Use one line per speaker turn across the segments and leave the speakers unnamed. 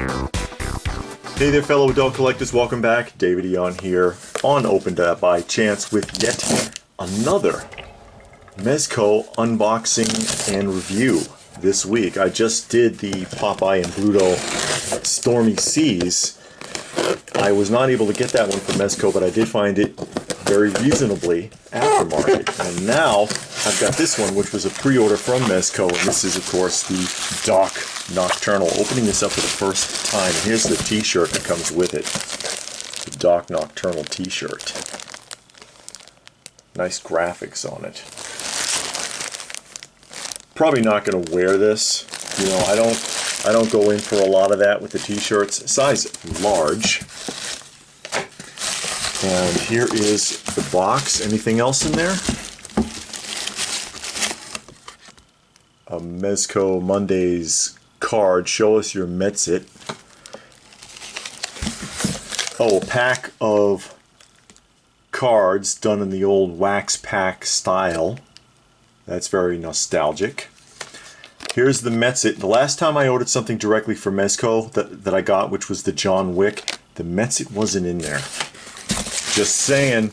Hey there fellow adult collectors, welcome back. David Eon here on Opened by Chance with yet another MEZCO unboxing and review this week. I just did the Popeye and Bluto Stormy Seas. I was not able to get that one from MEZCO, but I did find it very reasonably aftermarket. And now I've got this one, which was a pre-order from MEZCO, and this is of course the Doc Nocturnal. Opening this up for the first time, and here's the t-shirt that comes with it. The Doc Nocturnal t-shirt. Nice graphics on it. Probably not going to wear this. You know, I don't go in for a lot of that with the t-shirts. Size large. And here is the box. Anything else in there? A MEZCO Mondays card. Show us your Metzit. Oh, a pack of cards done in the old wax pack style. That's very nostalgic. Here's the Metzit. The last time I ordered something directly from MEZCO that I got, which was the John Wick, the Metzit wasn't in there. Just saying.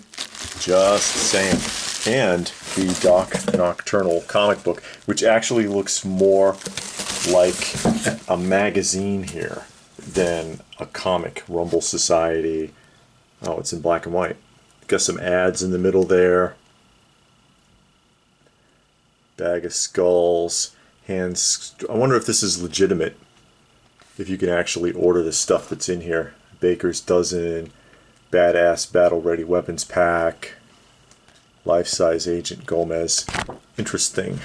Just saying. And the Doc Nocturnal comic book, which actually looks more like a magazine here than a comic. Rumble Society. Oh, it's in black and white. Got some ads in the middle there. Bag of skulls. Hands. I wonder if this is legitimate. If you can actually order the stuff that's in here. Baker's Dozen. Badass Battle Ready Weapons Pack. Life-size Agent Gomez. Interesting.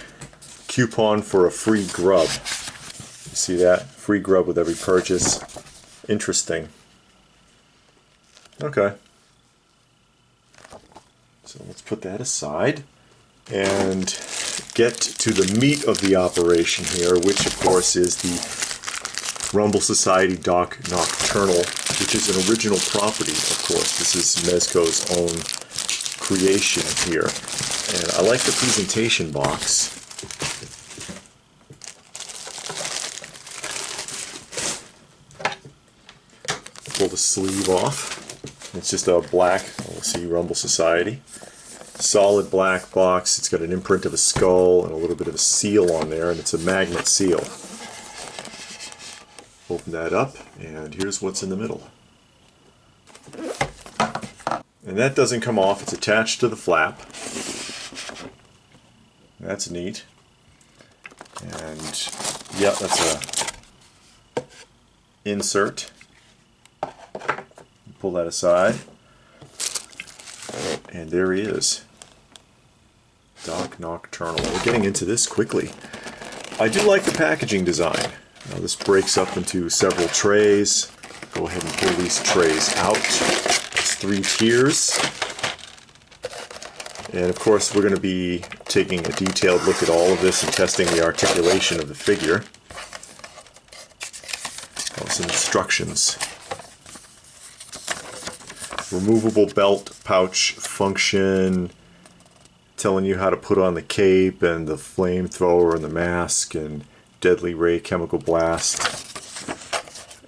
Coupon for a free grub. You see that? Free grub with every purchase. Interesting. Okay. So let's put that aside and get to the meat of the operation here, which of course is the Rumble Society Doc Nocturnal, which is an original property, of course. This is MEZCO's own creation here. And I like the presentation box. Pull the sleeve off. It's just a black, we'll see, Rumble Society. Solid black box. It's got an imprint of a skull and a little bit of a seal on there, and it's a magnet seal. Open that up, and here's what's in the middle. And that doesn't come off, it's attached to the flap. That's neat. And yeah, that's a insert. Pull that aside. And there he is. Doc Nocturnal. We're getting into this quickly. I do like the packaging design. Now this breaks up into several trays. Go ahead and pull these trays out. It's 3 tiers. And of course we're going to be taking a detailed look at all of this and testing the articulation of the figure. Oh, some instructions. Removable belt pouch function, telling you how to put on the cape and the flamethrower and the mask and deadly ray chemical blast,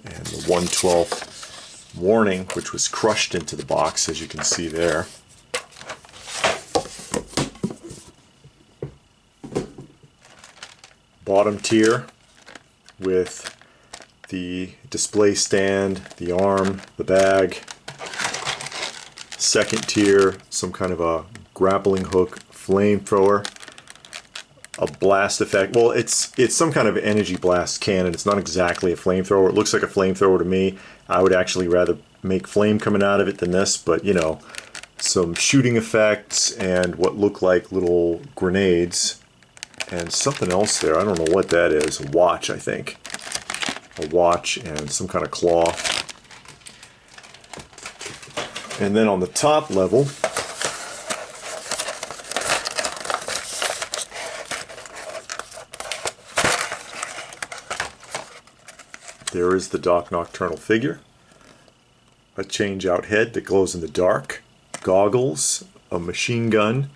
and the 1/12 warning, which was crushed into the box, as you can see there. Bottom tier with the display stand, the arm, the bag. Second tier, some kind of a grappling hook, flamethrower, a blast effect. Well, it's some kind of energy blast cannon. It's not exactly a flamethrower. It looks like a flamethrower to me. I would actually rather make flame coming out of it than this, but you know, some shooting effects and what look like little grenades and something else there. I don't know what that is. A watch, I think. A watch and some kind of claw. And then on the top level, there is the Doc Nocturnal figure. A change-out head that glows in the dark. Goggles, a machine gun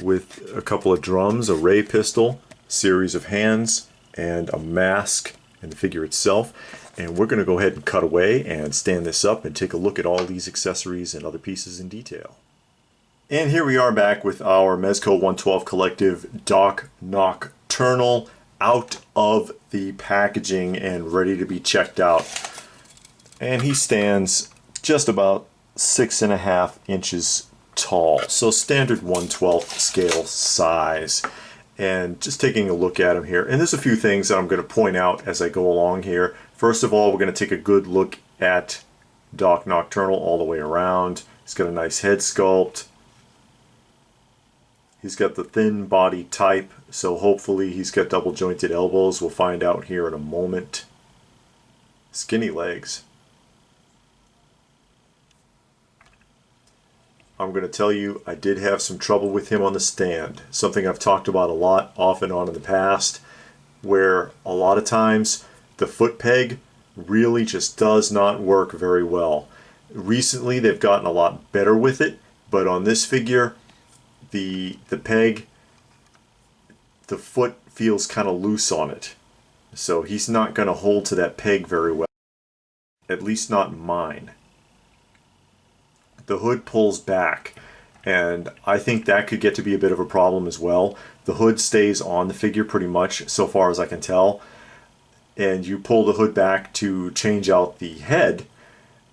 with a couple of drums, a ray pistol, series of hands, and a mask and the figure itself. And we're going to go ahead and cut away and stand this up and take a look at all these accessories and other pieces in detail. And here we are back with our MEZCO 112 Collective Doc Nocturnal out of the packaging and ready to be checked out. And he stands just about 6.5 inches tall, so standard 1/12 scale size. And just taking a look at him here, and there's a few things that I'm going to point out as I go along here. First of all, we're going to take a good look at Doc Nocturnal all the way around. He's got a nice head sculpt. He's got the thin body type, so hopefully he's got double jointed elbows. We'll find out here in a moment. Skinny legs. I'm going to tell you, I did have some trouble with him on the stand. Something I've talked about a lot, off and on in the past, where a lot of times the foot peg really just does not work very well. Recently they've gotten a lot better with it, but on this figure, the peg, the foot feels kind of loose on it. So he's not going to hold to that peg very well, at least not mine. The hood pulls back, and I think that could get to be a bit of a problem as well. The hood stays on the figure pretty much, so far as I can tell, and you pull the hood back to change out the head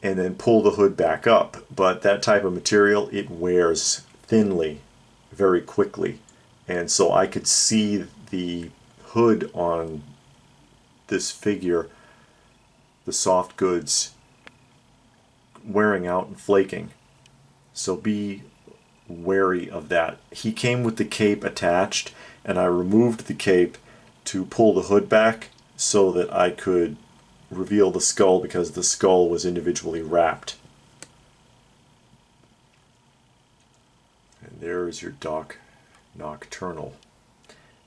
and then pull the hood back up. But that type of material, it wears thinly very quickly, and so I could see the hood on this figure, the soft goods, wearing out and flaking. So be wary of that. He came with the cape attached, and I removed the cape to pull the hood back so that I could reveal the skull, because the skull was individually wrapped. And there is your Doc Nocturnal.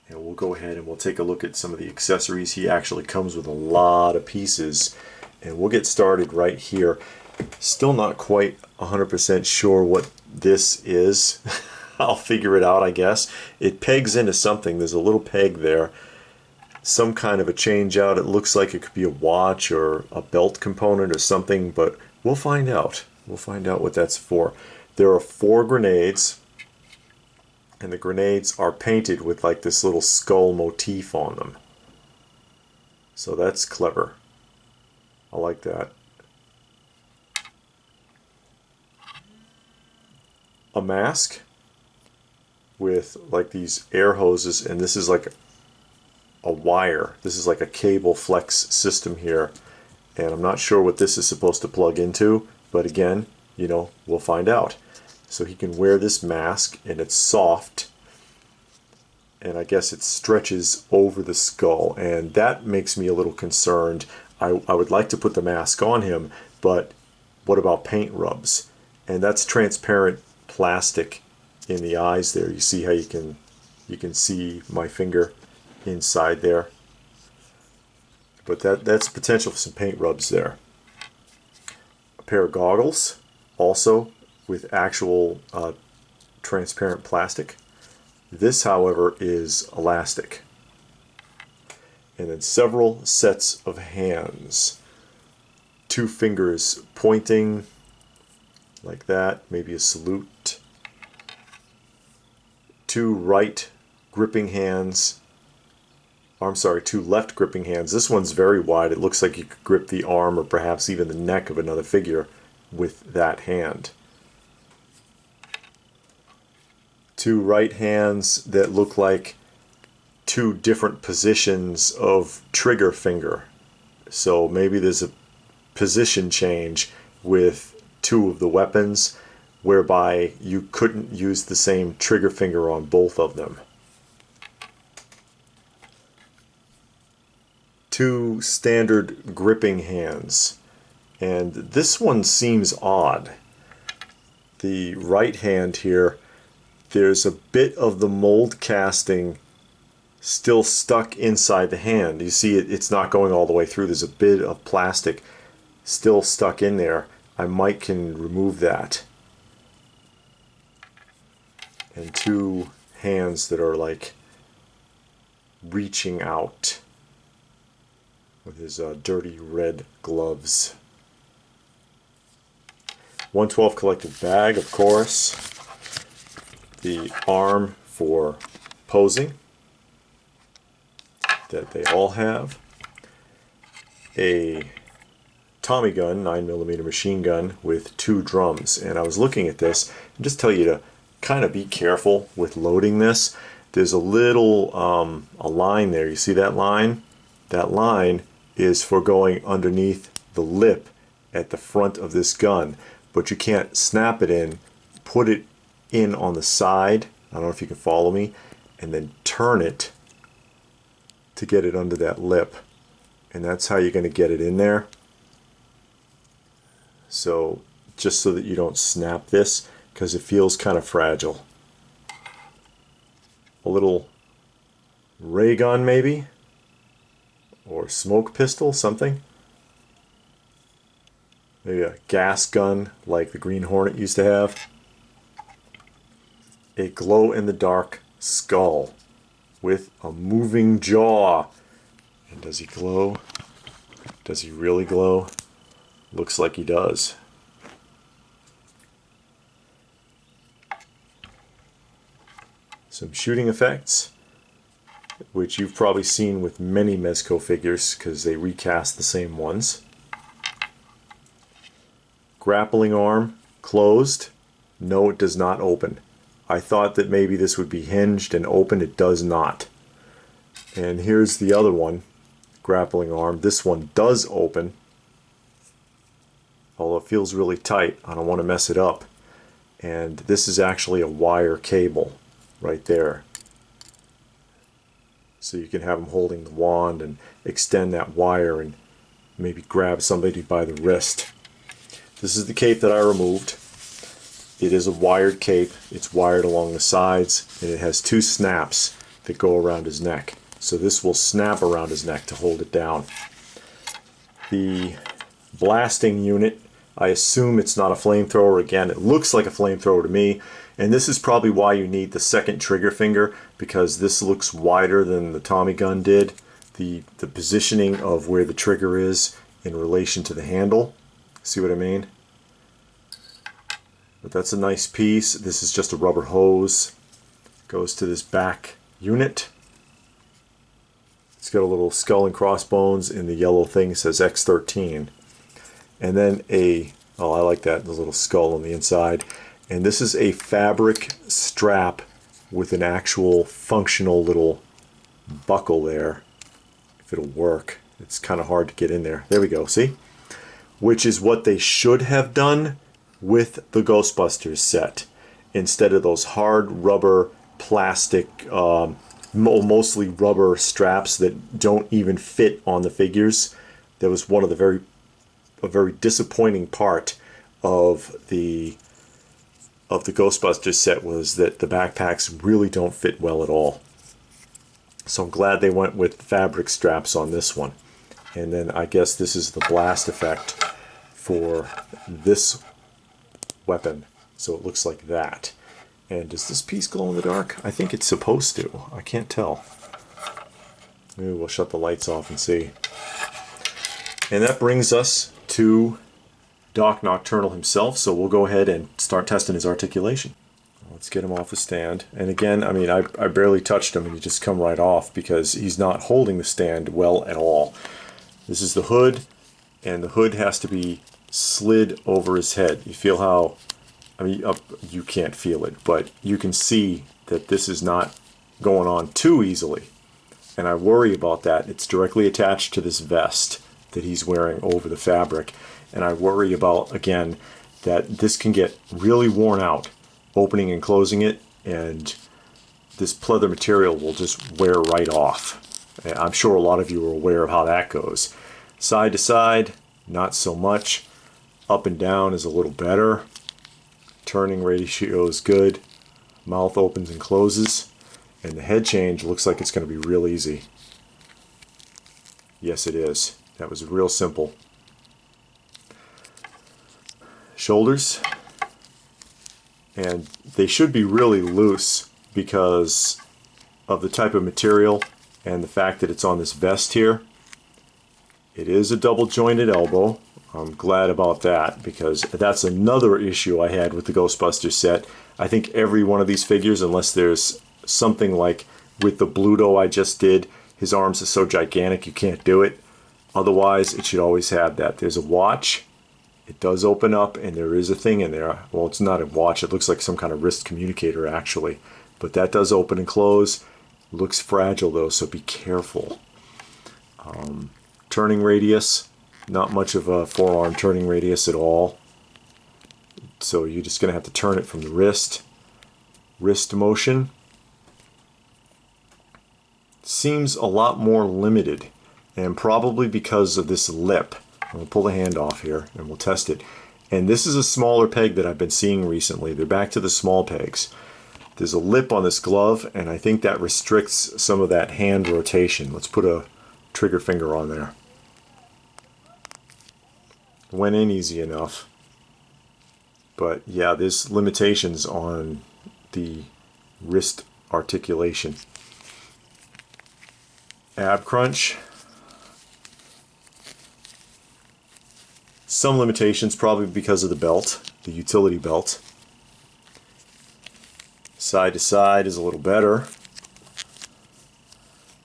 And we'll go ahead and we'll take a look at some of the accessories. He actually comes with a lot of pieces, and we'll get started right here. Still not quite 100% sure what this is. I'll figure it out, I guess. It pegs into something. There's a little peg there. Some kind of a change out. It looks like it could be a watch or a belt component or something, but we'll find out. We'll find out what that's for. There are 4 grenades, and the grenades are painted with like this little skull motif on them. So that's clever. I like that. A mask with like these air hoses, and this is like a wire. This is like a cable flex system here, and I'm not sure what this is supposed to plug into, but again, you know, we'll find out. So he can wear this mask, and it's soft, and I guess it stretches over the skull, and that makes me a little concerned. I would like to put the mask on him, but what about paint rubs? And that's transparent plastic in the eyes there. You see how you can see my finger inside there, but that's potential for some paint rubs there. A pair of goggles, also with actual transparent plastic. This, however, is elastic. And then several sets of hands, 2 fingers pointing like that, maybe a salute. 2 right gripping hands. I'm sorry, 2 left gripping hands. This one's very wide. It looks like you could grip the arm or perhaps even the neck of another figure with that hand. 2 right hands that look like 2 different positions of trigger finger. So maybe there's a position change with 2 of the weapons, whereby you couldn't use the same trigger finger on both of them. 2 standard gripping hands, and this one seems odd. The right hand here, there's a bit of the mold casting still stuck inside the hand. You see it's not going all the way through. There's a bit of plastic still stuck in there. I might can remove that. And 2 hands that are like reaching out. with his dirty red gloves. 112 collective bag, of course. The arm for posing that they all have. A Tommy gun, 9mm machine gun with 2 drums. And I was looking at this and just tell you to kind of be careful with loading this. There's a little a line there. You see that line? That line is for going underneath the lip at the front of this gun, but you can't snap it in. Put it in on the side, I don't know if you can follow me, and then turn it to get it under that lip, and that's how you're going to get it in there. So just so that you don't snap this, because it feels kind of fragile. A little ray gun maybe, or smoke pistol, something. Maybe a gas gun like the Green Hornet used to have. A glow-in-the-dark skull with a moving jaw. And does he glow? Does he really glow? Looks like he does. Some shooting effects, which you've probably seen with many MEZCO figures because they recast the same ones. Grappling arm closed. No, it does not open. I thought that maybe this would be hinged and open. It does not. And here's the other one, grappling arm. This one does open, although it feels really tight. I don't want to mess it up. And this is actually a wire cable right there. So you can have him holding the wand and extend that wire and maybe grab somebody by the wrist. This is the cape that I removed. It is a wired cape. It's wired along the sides, and it has 2 snaps that go around his neck. So this will snap around his neck to hold it down. The blasting unit, I assume it's not a flamethrower. Again, it looks like a flamethrower to me, and this is probably why you need the second trigger finger, because this looks wider than the Tommy gun did. The positioning of where the trigger is in relation to the handle. See what I mean? But that's a nice piece. This is just a rubber hose. Goes to this back unit. It's got a little skull and crossbones, and the yellow thing says X13. And then oh, I like that, the little skull on the inside. And this is a fabric strap with an actual functional little buckle there. If it'll work. It's kind of hard to get in there. There we go, see? Which is what they should have done with the Ghostbusters set. Instead of those hard rubber, plastic, mostly rubber straps that don't even fit on the figures. That was one of the a very disappointing part of the Ghostbusters set, was that the backpacks really don't fit well at all. So I'm glad they went with fabric straps on this one. And then I guess this is the blast effect for this weapon. So it looks like that. And does this piece glow in the dark? I think it's supposed to. I can't tell. Maybe we'll shut the lights off and see. And that brings us to Doc Nocturnal himself. So we'll go ahead and start testing his articulation. Let's get him off the stand. And again, I mean, I barely touched him and he just come right off because he's not holding the stand well at all. This is the hood, and the hood has to be slid over his head. You feel how, I mean, you can't feel it, but you can see that this is not going on too easily. And I worry about that. It's directly attached to this vest that he's wearing over the fabric. And I worry about, again, that this can get really worn out, opening and closing it, and this pleather material will just wear right off. I'm sure a lot of you are aware of how that goes. Side to side, not so much. Up and down is a little better. Turning ratio is good. Mouth opens and closes. And the head change looks like it's going to be real easy. Yes, it is. That was real simple. Shoulders. And they should be really loose because of the type of material and the fact that it's on this vest here. It is a double jointed elbow. I'm glad about that, because that's another issue I had with the Ghostbusters set. I think every one of these figures, unless there's something like with the Bluto I just did, his arms are so gigantic you can't do it. Otherwise, it should always have that. There's a watch. It does open up, and there is a thing in there. Well, it's not a watch. It looks like some kind of wrist communicator, actually. But that does open and close. Looks fragile, though, so be careful. Turning radius. Not much of a forearm turning radius at all. So you're just going to have to turn it from the wrist. Wrist motion seems a lot more limited, and probably because of this lip. We'll pull the hand off here and we'll test it. And this is a smaller peg that I've been seeing recently. They're back to the small pegs. There's a lip on this glove, and I think that restricts some of that hand rotation. Let's put a trigger finger on there. Went in easy enough. But yeah, there's limitations on the wrist articulation. Ab crunch. Some limitations, probably because of the belt, the utility belt. Side to side is a little better.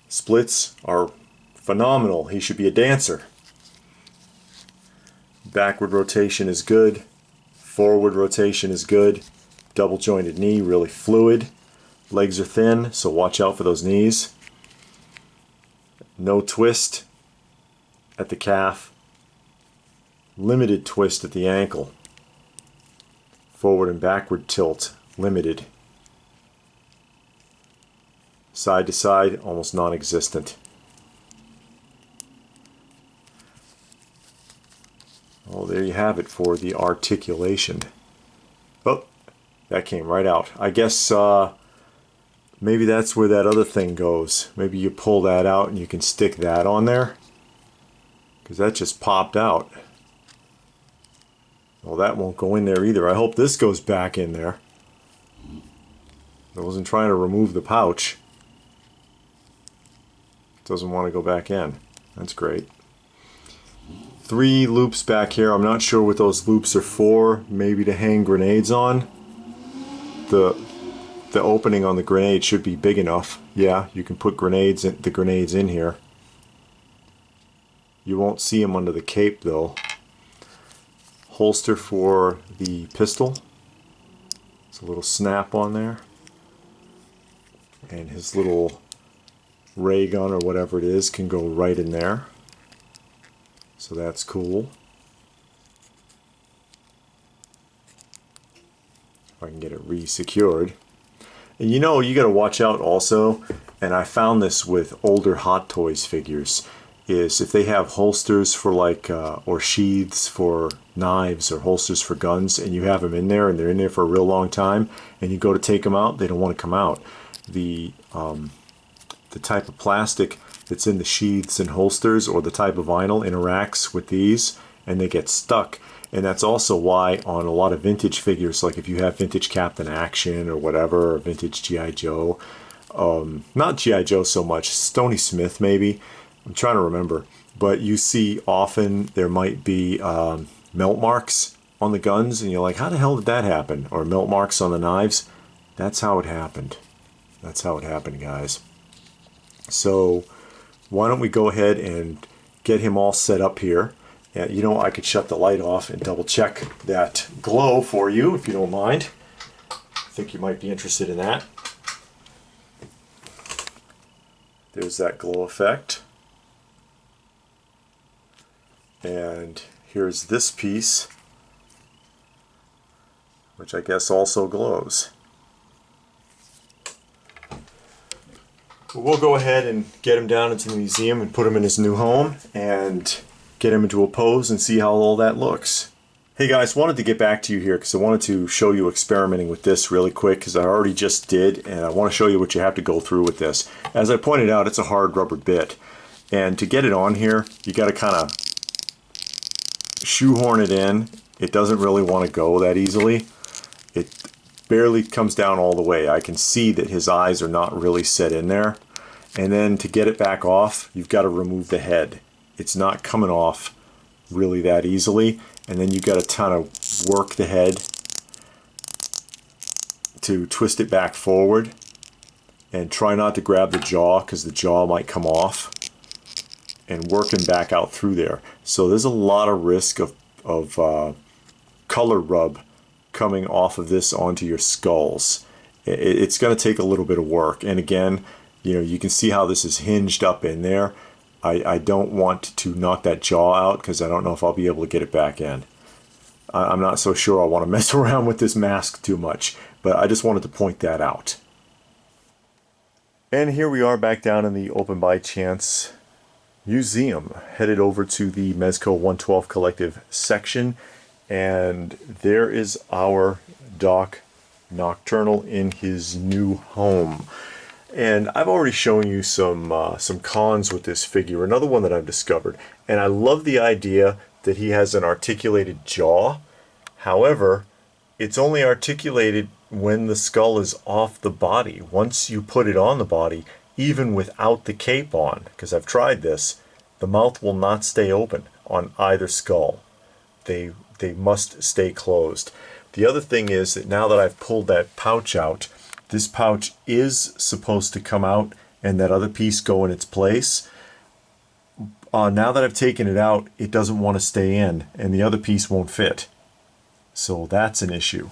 Splits are phenomenal. He should be a dancer. Backward rotation is good. Forward rotation is good. Double jointed knee, really fluid. Legs are thin, so watch out for those knees. No twist at the calf. Limited twist at the ankle. Forward and backward tilt, limited. Side to side, almost non-existent. Well, there you have it for the articulation. Oh, that came right out. I guess maybe that's where that other thing goes. Maybe you pull that out and you can stick that on there, because that just popped out. Well, that won't go in there either. I hope this goes back in there. I wasn't trying to remove the pouch. It doesn't want to go back in. That's great. 3 loops back here. I'm not sure what those loops are for. Maybe to hang grenades on. The opening on the grenade should be big enough. Yeah, you can put the grenades in here. You won't see them under the cape though. Holster for the pistol. It's a little snap on there. And his little ray gun or whatever it is can go right in there. So that's cool. If I can get it re-secured. And you know, you got to watch out also, and I found this with older Hot Toys figures, is if they have holsters for like, or sheaths for knives or holsters for guns, and you have them in there and they're in there for a real long time, and you go to take them out, they don't want to come out. The type of plastic that's in the sheaths and holsters, or the type of vinyl, interacts with these and they get stuck. And that's also why on a lot of vintage figures, like if you have vintage Captain Action or whatever, or vintage G.I. Joe, not G.I. Joe so much, Stony Smith maybe, I'm trying to remember, but you see often there might be melt marks on the guns, and you're like, how the hell did that happen? Or melt marks on the knives. That's how it happened. That's how it happened, guys. So why don't we go ahead and get him all set up here. You know, I could shut the light off and double check that glow for you, if you don't mind. I think you might be interested in that. There's that glow effect. And here's this piece, which I guess also glows. We'll go ahead and get him down into the museum and put him in his new home and get him into a pose and see how all that looks. Hey guys, wanted to get back to you here because I wanted to show you experimenting with this really quick, because I already just did, and I want to show you what you have to go through with this. As I pointed out, it's a hard rubber bit, and to get it on here you got to kind of shoehorn it in. It doesn't really want to go that easily. It barely comes down all the way. I can see that his eyes are not really set in there. And then to get it back off, you've got to remove the head. it's not coming off really that easily. And then you got to kind of work the head to twist it back forward, and try not to grab the jaw because the jaw might come off, and working back out through there. So there's a lot of risk of color rub coming off of this onto your skulls. It's going to take a little bit of work. And again, you know, you can see how this is hinged up in there. I don't want to knock that jaw out because I don't know if I'll be able to get it back in. I'm not so sure I want to mess around with this mask too much, but I just wanted to point that out. And here we are back down in the Open by Chance Museum, headed over to the MEZCO 112 Collective section, and there is our Doc Nocturnal in his new home. And I've already shown you some cons with this figure, another one that I've discovered. And I love the idea that he has an articulated jaw. However, it's only articulated when the skull is off the body. Once you put it on the body, even without the cape on, because I've tried this, the mouth will not stay open on either skull. They must stay closed. The other thing is that now that I've pulled that pouch out, this pouch is supposed to come out and that other piece go in its place. Now that I've taken it out, it doesn't want to stay in and the other piece won't fit. So that's an issue.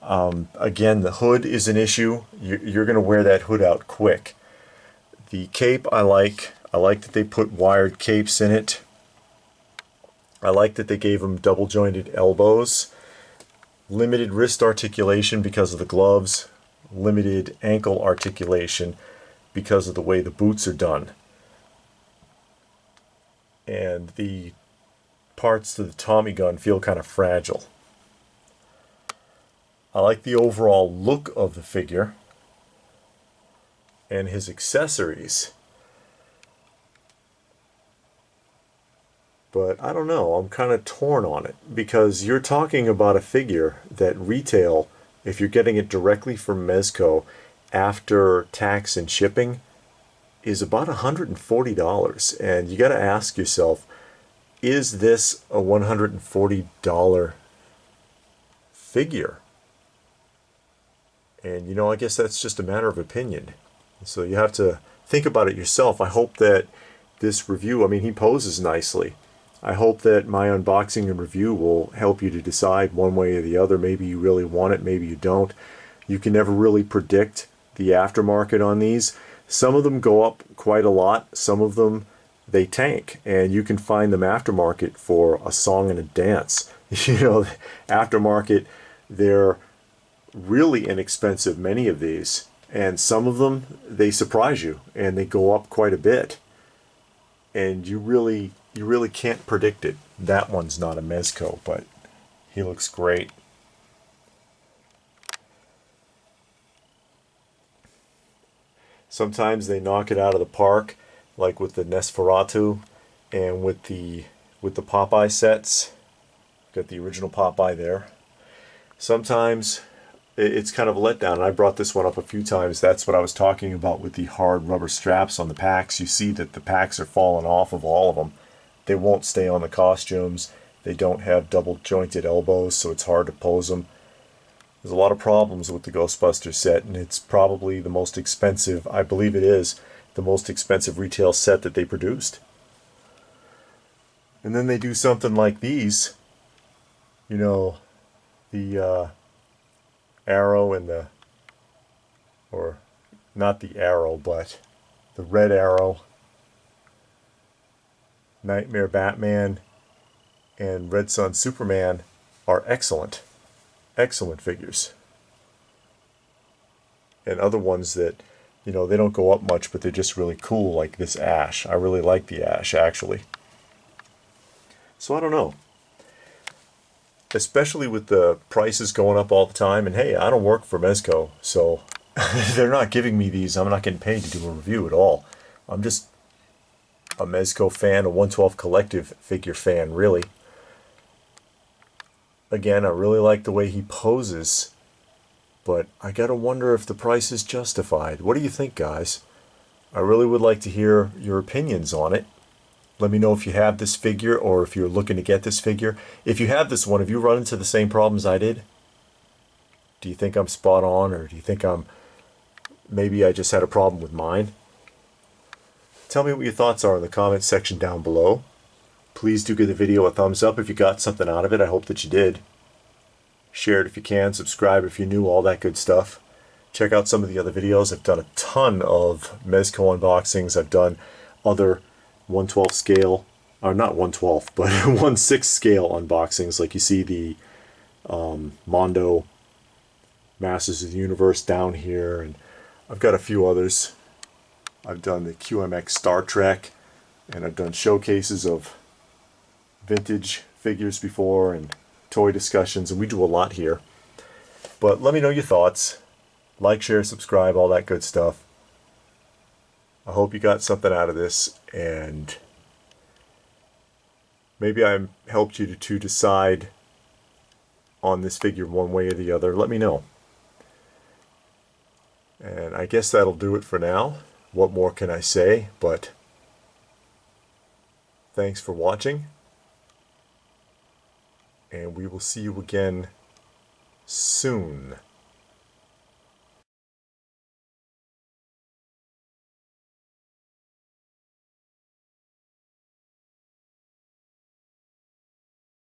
Again, the hood is an issue. You're going to wear that hood out quick. The cape I like that they put wired capes in it. I like that they gave them double jointed elbows. Limited wrist articulation because of the gloves. Limited ankle articulation because of the way the boots are done. And the parts to the Tommy gun feel kind of fragile. I like the overall look of the figure and his accessories. But I don't know, I'm kind of torn on it because you're talking about a figure that retail, if you're getting it directly from MEZCO after tax and shipping, is about $140. And you got to ask yourself, is this a $140 figure? And you know, I guess that's just a matter of opinion. So you have to think about it yourself. I hope that this review, I mean, he poses nicely. I hope that my unboxing and review will help you to decide one way or the other. Maybe you really want it, maybe you don't. You can never really predict the aftermarket on these. Some of them go up quite a lot. Some of them, they tank. And you can find them aftermarket for a song and a dance. You know, aftermarket, they're really inexpensive, many of these. And some of them, they surprise you and they go up quite a bit. And you really can't predict it. That one's not a MEZCO, but he looks great. Sometimes they knock it out of the park, like with the Nosferatu and with the Popeye sets. Got the original Popeye there. Sometimes it's kind of a letdown. And I brought this one up a few times. That's what I was talking about with the hard rubber straps on the packs. You see that the packs are falling off of all of them. They won't stay on the costumes. They don't have double jointed elbows, so it's hard to pose them. There's a lot of problems with the Ghostbusters set, and it's probably the most expensive, I believe it is, the most expensive retail set that they produced. And then they do something like these, you know, the arrow and the, or not the arrow, but the red arrow, Nightmare Batman, and Red Sun Superman are excellent. Excellent figures. And other ones that, you know, they don't go up much, but they're just really cool, like this Ash. I really like the Ash, actually. So I don't know. Especially with the prices going up all the time. And hey, I don't work for MEZCO, so they're not giving me these. I'm not getting paid to do a review at all. I'm just a MEZCO fan, a 112 Collective figure fan, really. Again, I really like the way he poses, but I gotta wonder if the price is justified. What do you think, guys? I really would like to hear your opinions on it. Let me know if you have this figure or if you're looking to get this figure. If you have this one, have you run into the same problems I did? Do you think I'm spot on, or do you think maybe I just had a problem with mine? Tell me what your thoughts are in the comments section down below. Please do give the video a thumbs up if you got something out of it. I hope that you did. Share it if you can. Subscribe if you're new. All that good stuff. Check out some of the other videos. I've done a ton of MEZCO unboxings. I've done other 1/12 scale, or not 1/12, but 1/6 scale unboxings. Like you see the Mondo Masters of the Universe down here, and I've got a few others. I've done the QMX Star Trek, and I've done showcases of vintage figures before and toy discussions, and we do a lot here. But let me know your thoughts. Like, share, subscribe, all that good stuff. I hope you got something out of this, and maybe I helped you to decide on this figure one way or the other. Let me know. And I guess that'll do it for now. What more can I say? But thanks for watching, and we will see you again soon.